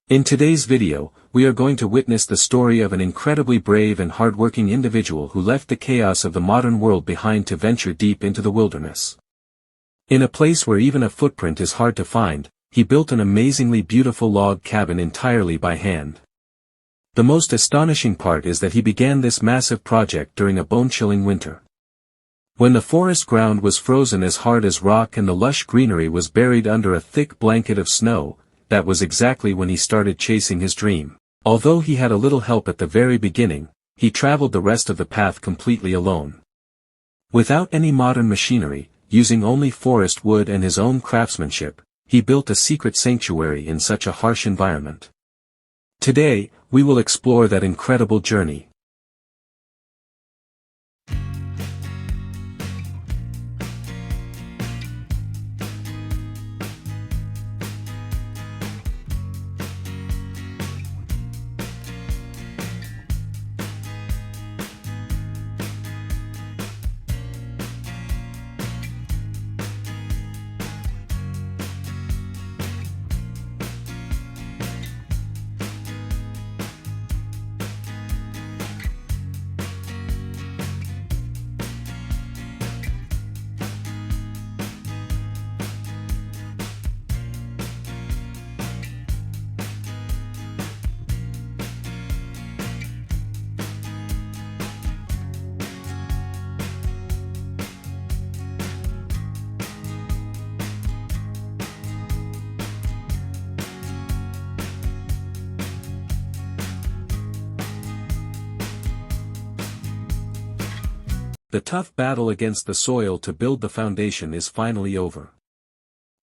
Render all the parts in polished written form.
In today's video, we are going to witness the story of an incredibly brave and hardworking individual who left the chaos of the modern world behind to venture deep into the wilderness. In a place where even a footprint is hard to find, he built an amazingly beautiful log cabin entirely by hand. The most astonishing part is that he began this massive project during a bone-chilling winter. When the forest ground was frozen as hard as rock and the lush greenery was buried under a thick blanket of snow, that was exactly when he started chasing his dream. Although he had a little help at the very beginning, he traveled the rest of the path completely alone. Without any modern machinery, using only forest wood and his own craftsmanship, he built a secret sanctuary in such a harsh environment. Today, we will explore that incredible journey. The tough battle against the soil to build the foundation is finally over.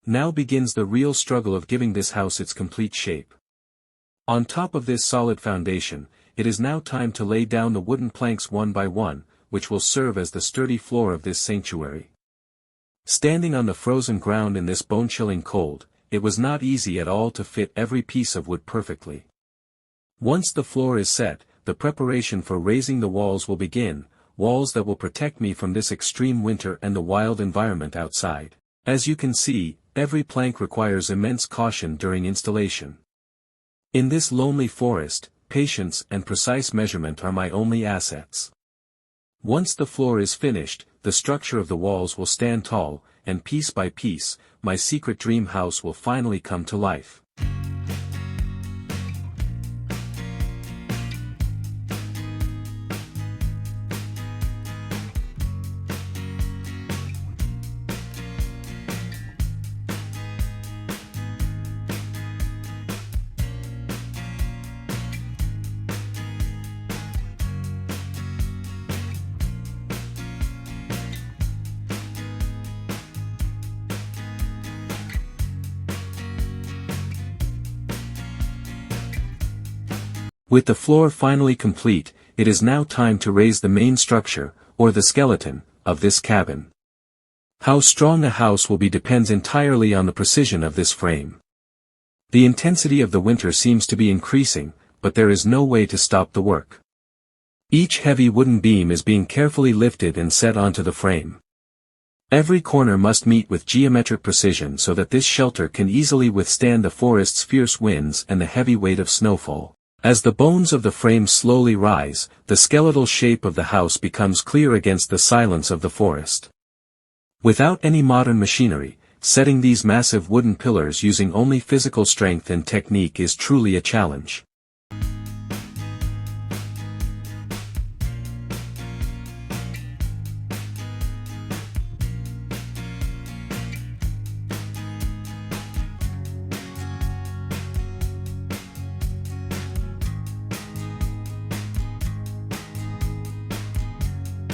Now begins the real struggle of giving this house its complete shape. On top of this solid foundation, it is now time to lay down the wooden planks one by one, which will serve as the sturdy floor of this sanctuary. Standing on the frozen ground in this bone-chilling cold, it was not easy at all to fit every piece of wood perfectly. Once the floor is set, the preparation for raising the walls will begin, walls that will protect me from this extreme winter and the wild environment outside. As you can see, every plank requires immense caution during installation. In this lonely forest, patience and precise measurement are my only assets. Once the floor is finished, the structure of the walls will stand tall, and piece by piece, my secret dream house will finally come to life. With the floor finally complete, it is now time to raise the main structure, or the skeleton, of this cabin. How strong a house will be depends entirely on the precision of this frame. The intensity of the winter seems to be increasing, but there is no way to stop the work. Each heavy wooden beam is being carefully lifted and set onto the frame. Every corner must meet with geometric precision so that this shelter can easily withstand the forest's fierce winds and the heavy weight of snowfall. As the bones of the frame slowly rise, the skeletal shape of the house becomes clear against the silence of the forest. Without any modern machinery, setting these massive wooden pillars using only physical strength and technique is truly a challenge.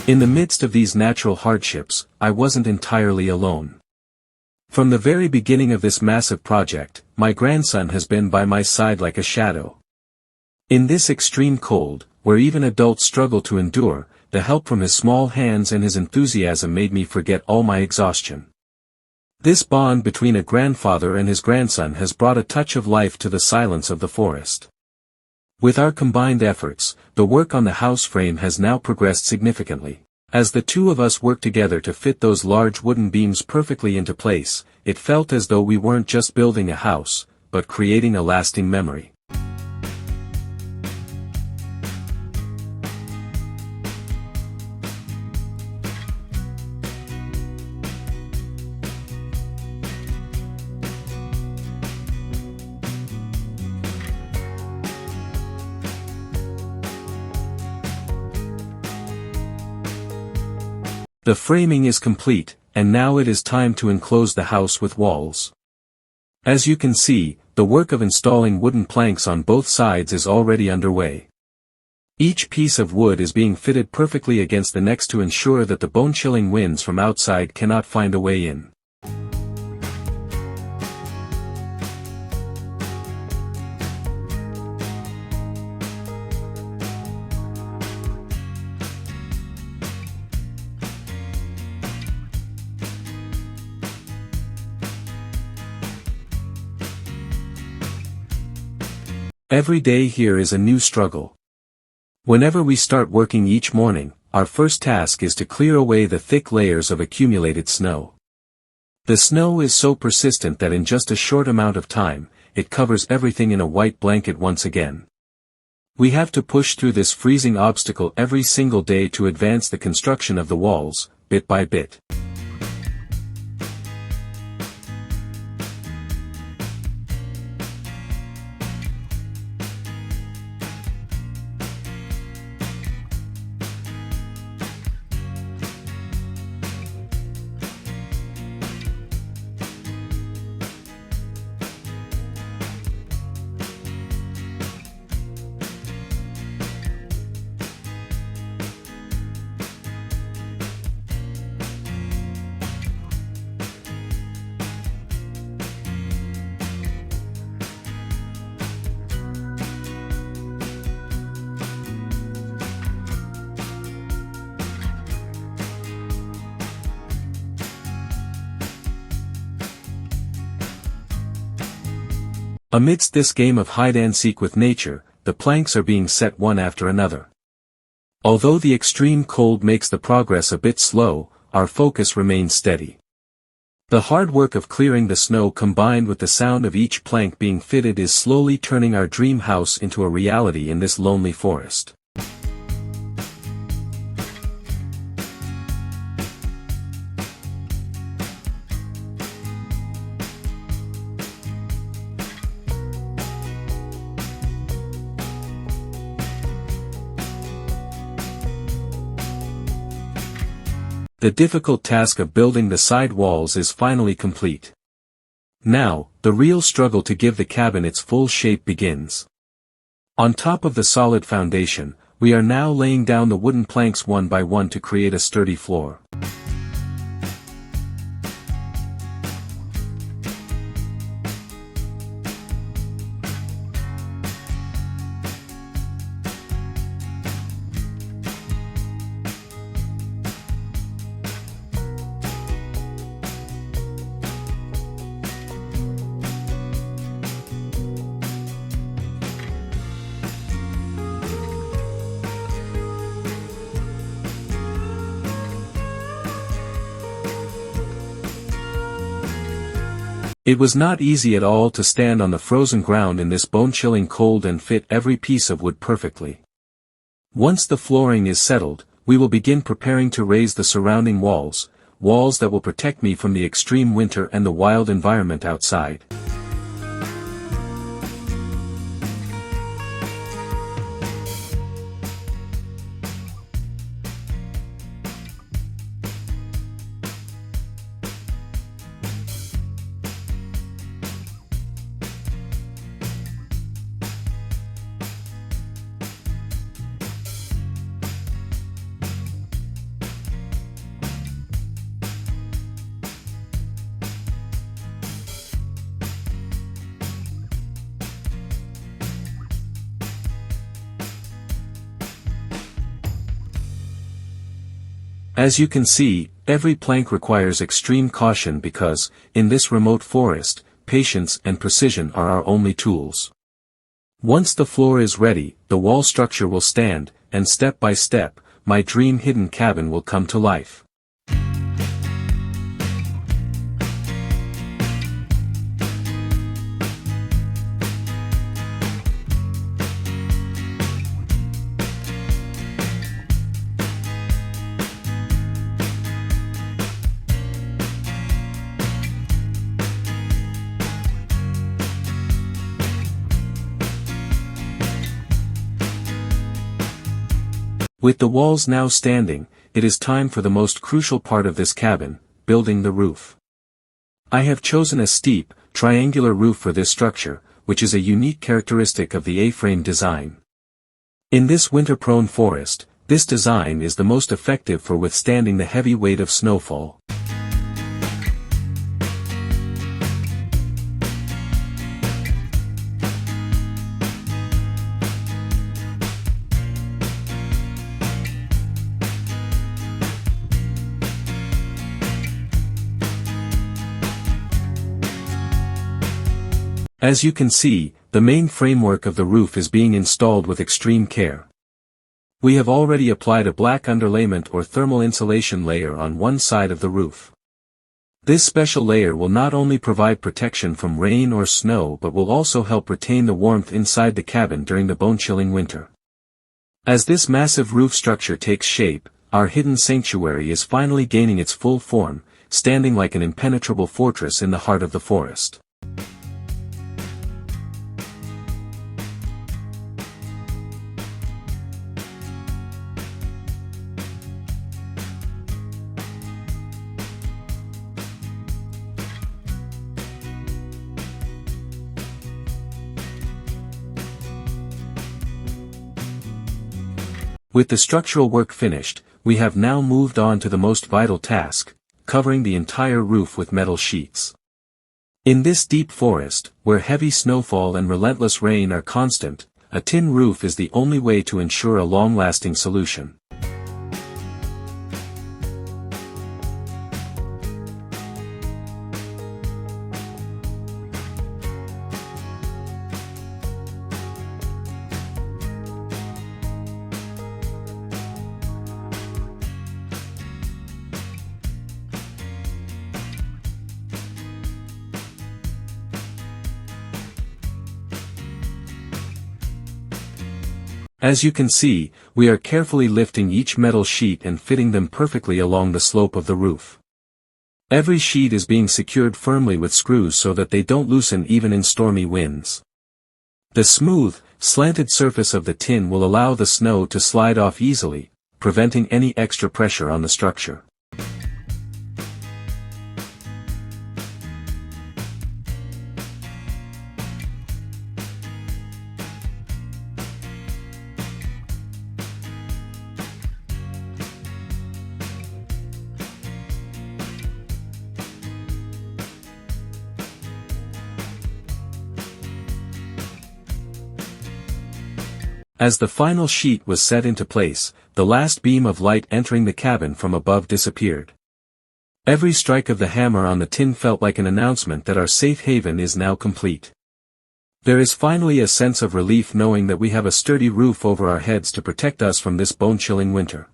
In the midst of these natural hardships, I wasn't entirely alone. From the very beginning of this massive project, my grandson has been by my side like a shadow. In this extreme cold, where even adults struggle to endure, the help from his small hands and his enthusiasm made me forget all my exhaustion. This bond between a grandfather and his grandson has brought a touch of life to the silence of the forest. With our combined efforts, the work on the house frame has now progressed significantly. As the two of us worked together to fit those large wooden beams perfectly into place, it felt as though we weren't just building a house, but creating a lasting memory. The framing is complete, and now it is time to enclose the house with walls. As you can see, the work of installing wooden planks on both sides is already underway. Each piece of wood is being fitted perfectly against the next to ensure that the bone-chilling winds from outside cannot find a way in. Every day here is a new struggle. Whenever we start working each morning, our first task is to clear away the thick layers of accumulated snow. The snow is so persistent that in just a short amount of time, it covers everything in a white blanket once again. We have to push through this freezing obstacle every single day to advance the construction of the walls, bit by bit. Amidst this game of hide-and-seek with nature, the planks are being set one after another. Although the extreme cold makes the progress a bit slow, our focus remains steady. The hard work of clearing the snow combined with the sound of each plank being fitted is slowly turning our dream house into a reality in this lonely forest. The difficult task of building the side walls is finally complete. Now, the real struggle to give the cabin its full shape begins. On top of the solid foundation, we are now laying down the wooden planks one by one to create a sturdy floor. It was not easy at all to stand on the frozen ground in this bone-chilling cold and fit every piece of wood perfectly. Once the flooring is settled, we will begin preparing to raise the surrounding walls that will protect me from the extreme winter and the wild environment outside. As you can see, every plank requires extreme caution because, in this remote forest, patience and precision are our only tools. Once the floor is ready, the wall structure will stand, and step by step, my dream hidden cabin will come to life. With the walls now standing, it is time for the most crucial part of this cabin, building the roof. I have chosen a steep, triangular roof for this structure, which is a unique characteristic of the A-frame design. In this winter-prone forest, this design is the most effective for withstanding the heavy weight of snowfall. As you can see, the main framework of the roof is being installed with extreme care. We have already applied a black underlayment or thermal insulation layer on one side of the roof. This special layer will not only provide protection from rain or snow but will also help retain the warmth inside the cabin during the bone-chilling winter. As this massive roof structure takes shape, our hidden sanctuary is finally gaining its full form, standing like an impenetrable fortress in the heart of the forest. With the structural work finished, we have now moved on to the most vital task, covering the entire roof with metal sheets. In this deep forest, where heavy snowfall and relentless rain are constant, a tin roof is the only way to ensure a long-lasting solution. As you can see, we are carefully lifting each metal sheet and fitting them perfectly along the slope of the roof. Every sheet is being secured firmly with screws so that they don't loosen even in stormy winds. The smooth, slanted surface of the tin will allow the snow to slide off easily, preventing any extra pressure on the structure. As the final sheet was set into place, the last beam of light entering the cabin from above disappeared. Every strike of the hammer on the tin felt like an announcement that our safe haven is now complete. There is finally a sense of relief knowing that we have a sturdy roof over our heads to protect us from this bone-chilling winter.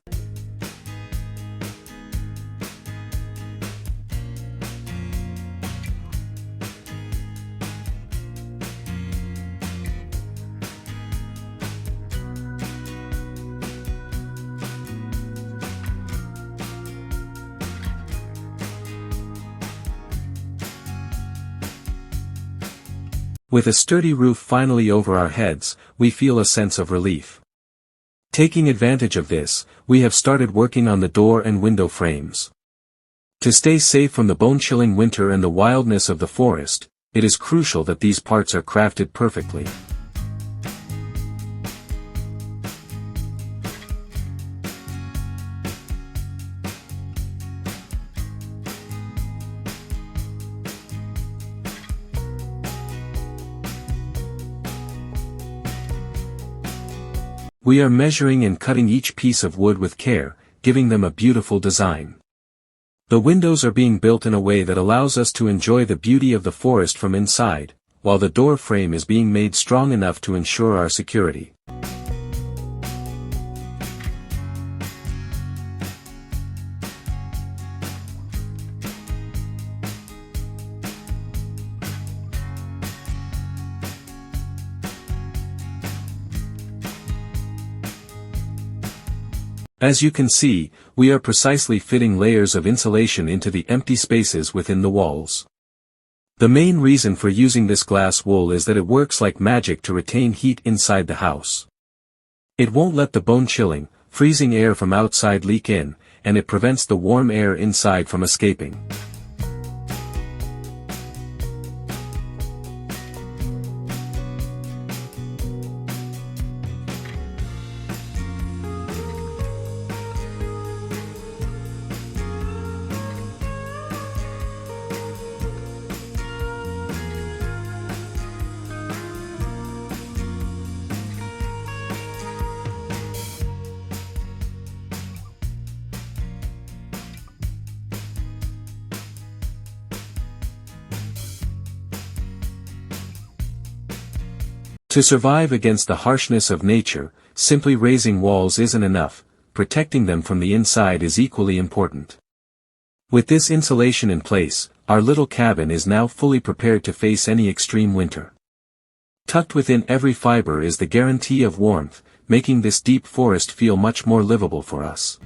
With a sturdy roof finally over our heads, we feel a sense of relief. Taking advantage of this, we have started working on the door and window frames. To stay safe from the bone-chilling winter and the wildness of the forest, it is crucial that these parts are crafted perfectly. We are measuring and cutting each piece of wood with care, giving them a beautiful design. The windows are being built in a way that allows us to enjoy the beauty of the forest from inside, while the door frame is being made strong enough to ensure our security. As you can see, we are precisely fitting layers of insulation into the empty spaces within the walls. The main reason for using this glass wool is that it works like magic to retain heat inside the house. It won't let the bone-chilling, freezing air from outside leak in, and it prevents the warm air inside from escaping. To survive against the harshness of nature, simply raising walls isn't enough, protecting them from the inside is equally important. With this insulation in place, our little cabin is now fully prepared to face any extreme winter. Tucked within every fiber is the guarantee of warmth, making this deep forest feel much more livable for us.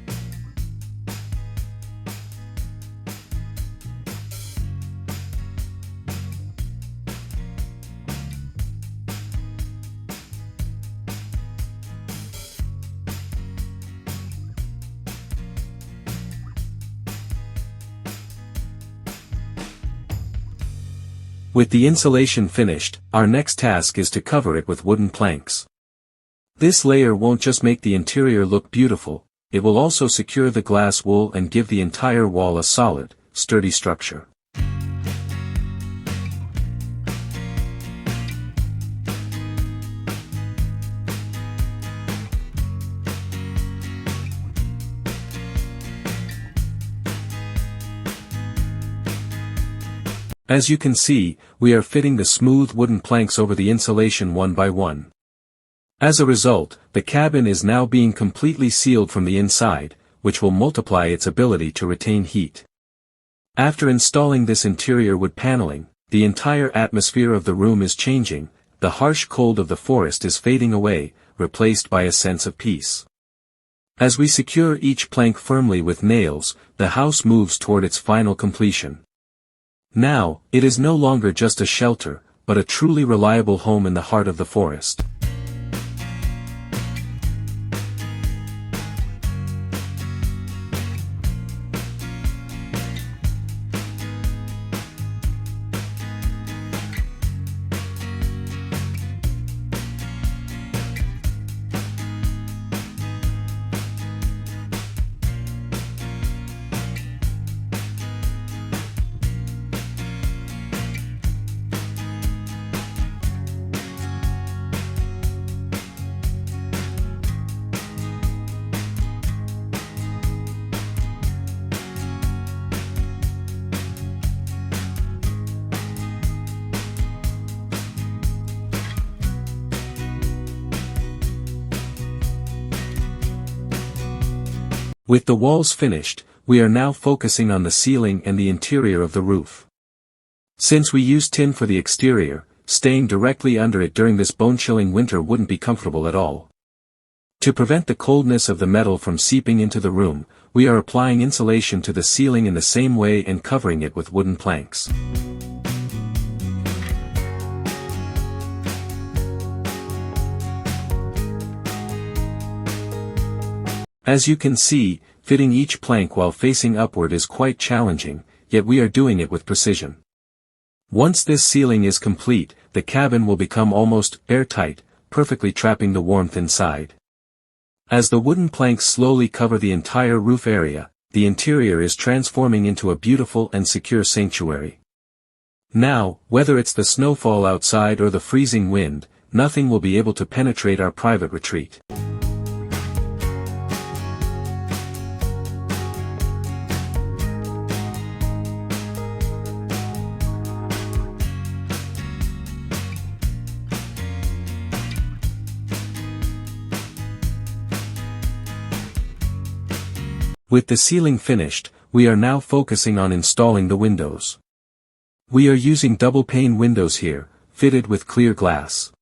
With the insulation finished, our next task is to cover it with wooden planks. This layer won't just make the interior look beautiful, it will also secure the glass wool and give the entire wall a solid, sturdy structure. As you can see, we are fitting the smooth wooden planks over the insulation one by one. As a result, the cabin is now being completely sealed from the inside, which will multiply its ability to retain heat. After installing this interior wood paneling, the entire atmosphere of the room is changing, the harsh cold of the forest is fading away, replaced by a sense of peace. As we secure each plank firmly with nails, the house moves toward its final completion. Now, it is no longer just a shelter, but a truly reliable home in the heart of the forest. With the walls finished, we are now focusing on the ceiling and the interior of the roof. Since we use tin for the exterior, staying directly under it during this bone-chilling winter wouldn't be comfortable at all. To prevent the coldness of the metal from seeping into the room, we are applying insulation to the ceiling in the same way and covering it with wooden planks. As you can see, fitting each plank while facing upward is quite challenging, yet we are doing it with precision. Once this ceiling is complete, the cabin will become almost airtight, perfectly trapping the warmth inside. As the wooden planks slowly cover the entire roof area, the interior is transforming into a beautiful and secure sanctuary. Now, whether it's the snowfall outside or the freezing wind, nothing will be able to penetrate our private retreat. With the ceiling finished, we are now focusing on installing the windows. We are using double-pane windows here, fitted with clear glass.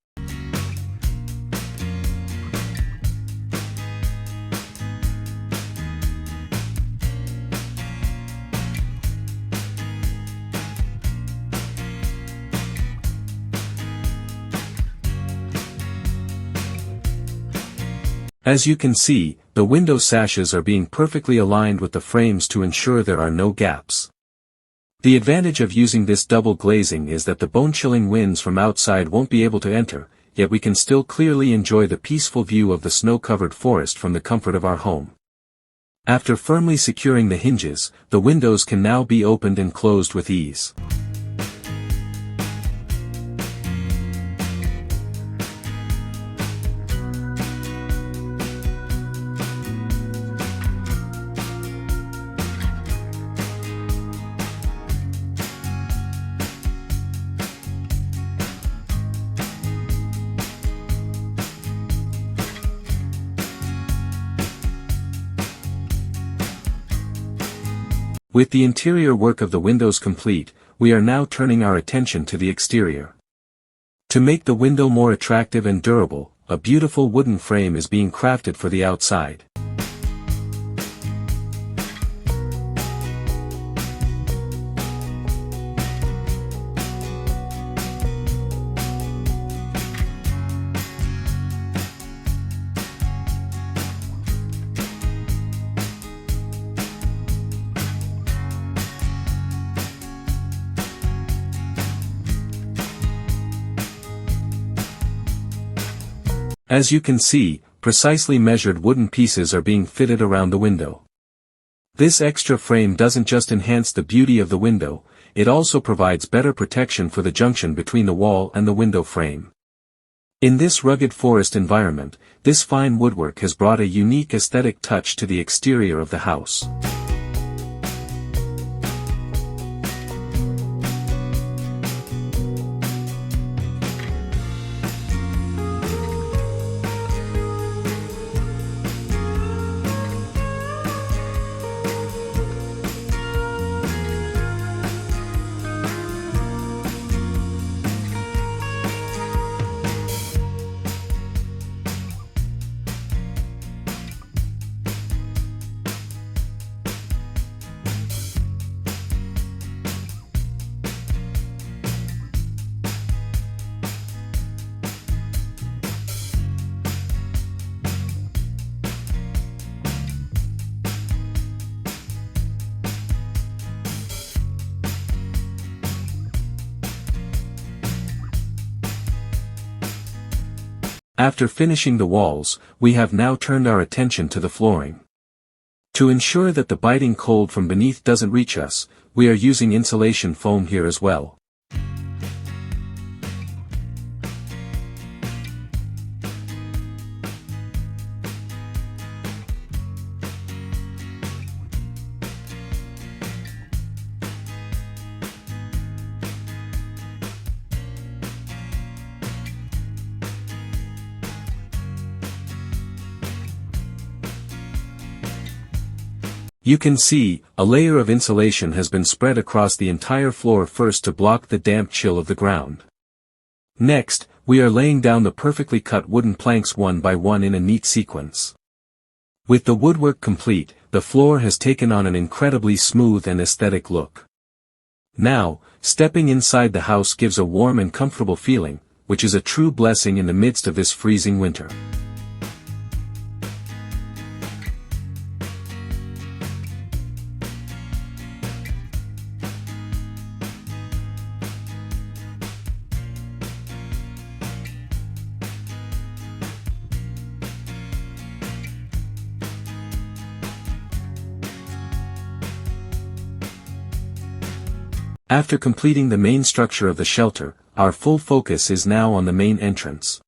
As you can see, the window sashes are being perfectly aligned with the frames to ensure there are no gaps. The advantage of using this double glazing is that the bone-chilling winds from outside won't be able to enter, yet we can still clearly enjoy the peaceful view of the snow-covered forest from the comfort of our home. After firmly securing the hinges, the windows can now be opened and closed with ease. With the interior work of the windows complete, we are now turning our attention to the exterior. To make the window more attractive and durable, a beautiful wooden frame is being crafted for the outside. As you can see, precisely measured wooden pieces are being fitted around the window. This extra frame doesn't just enhance the beauty of the window, it also provides better protection for the junction between the wall and the window frame. In this rugged forest environment, this fine woodwork has brought a unique aesthetic touch to the exterior of the house. After finishing the walls, we have now turned our attention to the flooring. To ensure that the biting cold from beneath doesn't reach us, we are using insulation foam here as well. You can see, a layer of insulation has been spread across the entire floor first to block the damp chill of the ground. Next, we are laying down the perfectly cut wooden planks one by one in a neat sequence. With the woodwork complete, the floor has taken on an incredibly smooth and aesthetic look. Now, stepping inside the house gives a warm and comfortable feeling, which is a true blessing in the midst of this freezing winter. After completing the main structure of the shelter, our full focus is now on the main entrance.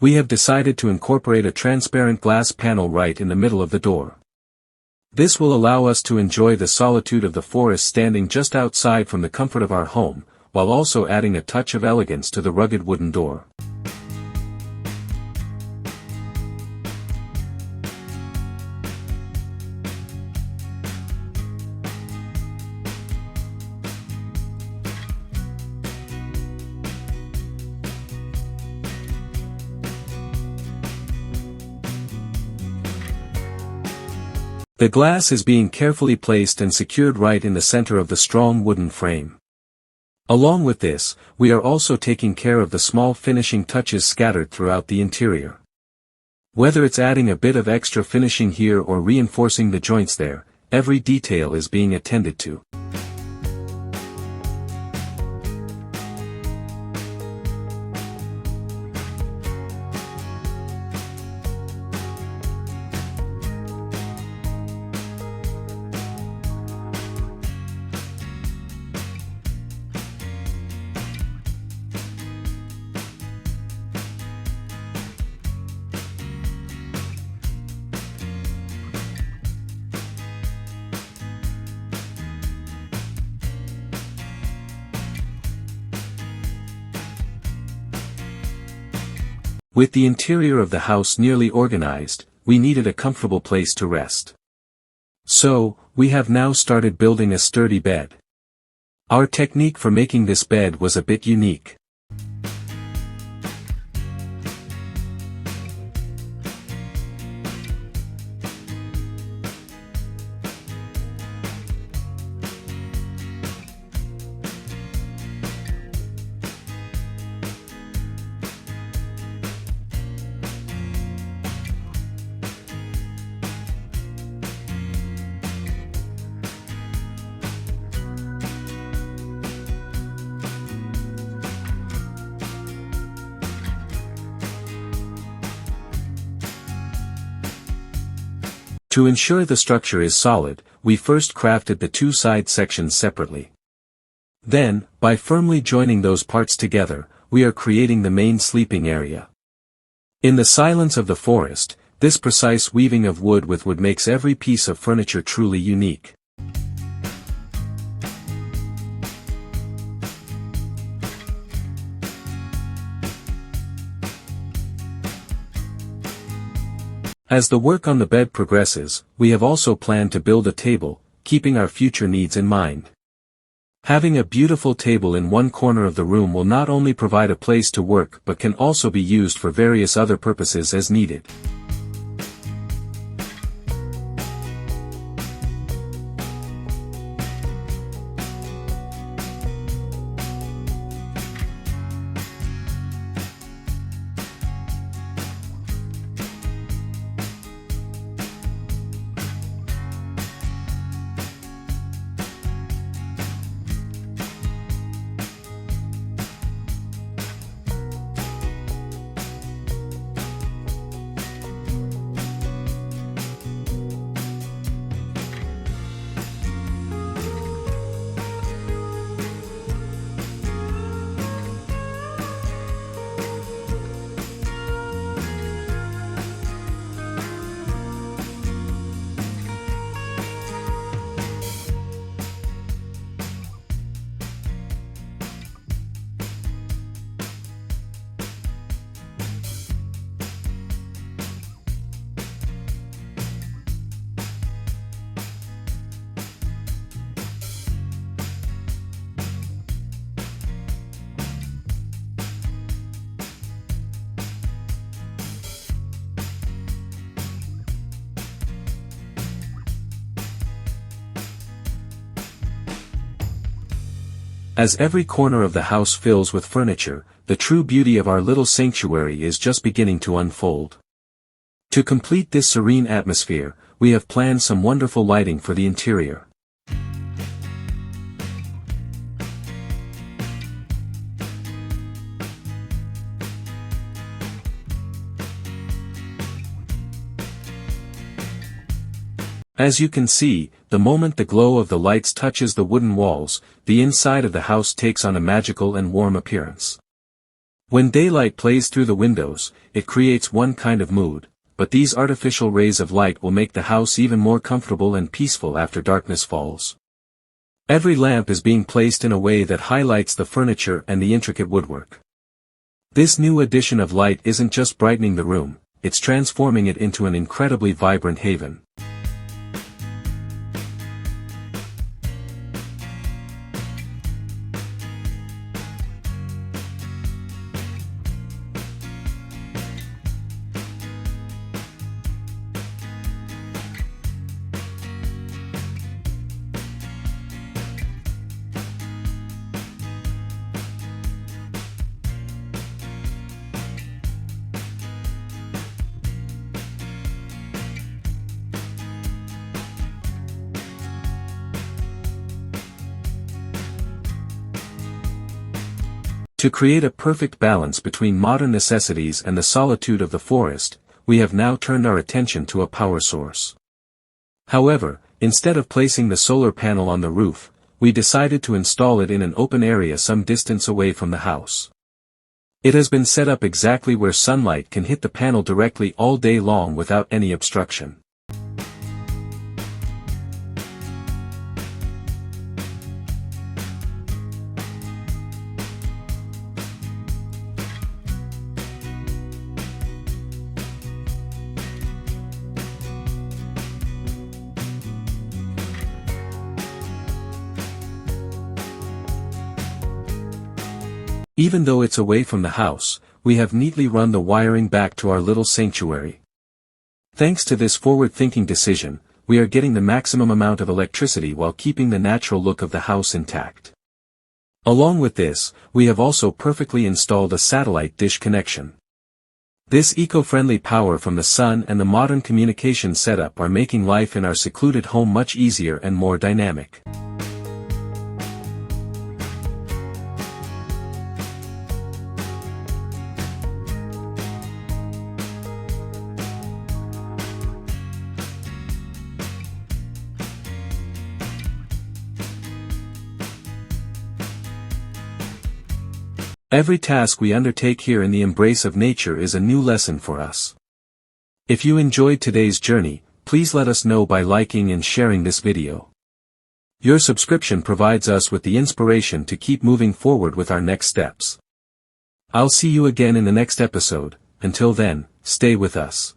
We have decided to incorporate a transparent glass panel right in the middle of the door. This will allow us to enjoy the solitude of the forest standing just outside from the comfort of our home, while also adding a touch of elegance to the rugged wooden door. The glass is being carefully placed and secured right in the center of the strong wooden frame. Along with this, we are also taking care of the small finishing touches scattered throughout the interior. Whether it's adding a bit of extra finishing here or reinforcing the joints there, every detail is being attended to. With the interior of the house nearly organized, we needed a comfortable place to rest. So, we have now started building a sturdy bed. Our technique for making this bed was a bit unique. To ensure the structure is solid, we first crafted the two side sections separately. Then, by firmly joining those parts together, we are creating the main sleeping area. In the silence of the forest, this precise weaving of wood with wood makes every piece of furniture truly unique. As the work on the bed progresses, we have also planned to build a table, keeping our future needs in mind. Having a beautiful table in one corner of the room will not only provide a place to work but can also be used for various other purposes as needed. As every corner of the house fills with furniture, the true beauty of our little sanctuary is just beginning to unfold. To complete this serene atmosphere, we have planned some wonderful lighting for the interior. As you can see, the moment the glow of the lights touches the wooden walls, the inside of the house takes on a magical and warm appearance. When daylight plays through the windows, it creates one kind of mood, but these artificial rays of light will make the house even more comfortable and peaceful after darkness falls. Every lamp is being placed in a way that highlights the furniture and the intricate woodwork. This new addition of light isn't just brightening the room, it's transforming it into an incredibly vibrant haven. To create a perfect balance between modern necessities and the solitude of the forest, we have now turned our attention to a power source. However, instead of placing the solar panel on the roof, we decided to install it in an open area some distance away from the house. It has been set up exactly where sunlight can hit the panel directly all day long without any obstruction. Even though it's away from the house, we have neatly run the wiring back to our little sanctuary. Thanks to this forward-thinking decision, we are getting the maximum amount of electricity while keeping the natural look of the house intact. Along with this, we have also perfectly installed a satellite dish connection. This eco-friendly power from the sun and the modern communication setup are making life in our secluded home much easier and more dynamic. Every task we undertake here in the embrace of nature is a new lesson for us. If you enjoyed today's journey, please let us know by liking and sharing this video. Your subscription provides us with the inspiration to keep moving forward with our next steps. I'll see you again in the next episode. Until then, stay with us.